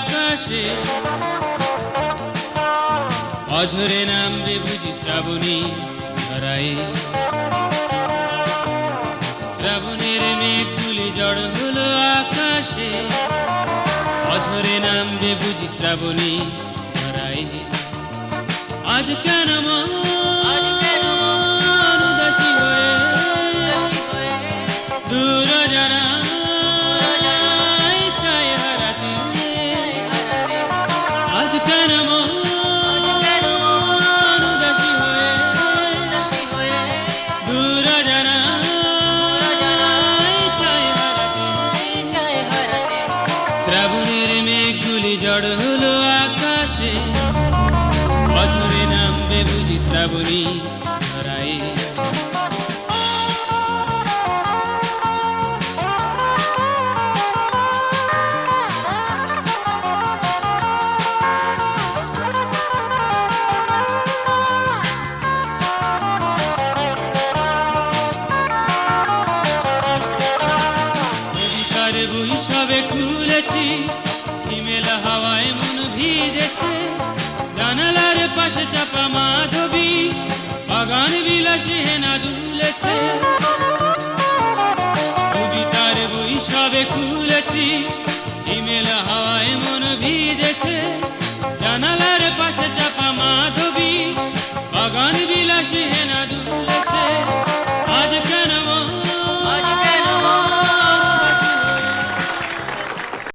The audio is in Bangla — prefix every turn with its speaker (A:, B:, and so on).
A: আকাশে অঝরে নামবে বুঝি শ্রাবণী ধরায়। শ্রাবণের মেঘগুলি জড় হলো আকাশে অঝরে নামবে বুঝি শ্রাবণী ধরায়। আজ কেন মন উদাসী হয়ে দূর জানায় চায় হারাতে। আজ কেন মন উদাসী হয়ে দূর জানায় চায় হারাতে। শ্রাবণের মেঘগুলি জড় হলো আকাশে অঝরে নামবে বুঝি শ্রাবণী ধরায়। কবিতার বই সবে খুলেছি, হিমেল হাওয়ায় মন ভিজেছে। জানালার পাশে চাপা মাধবী বাগান বিলাসী হেনা দুলেছে। কবিতার বই সবে খুলেছি, হিমেল হাওয়ায় মন ভিজেছে।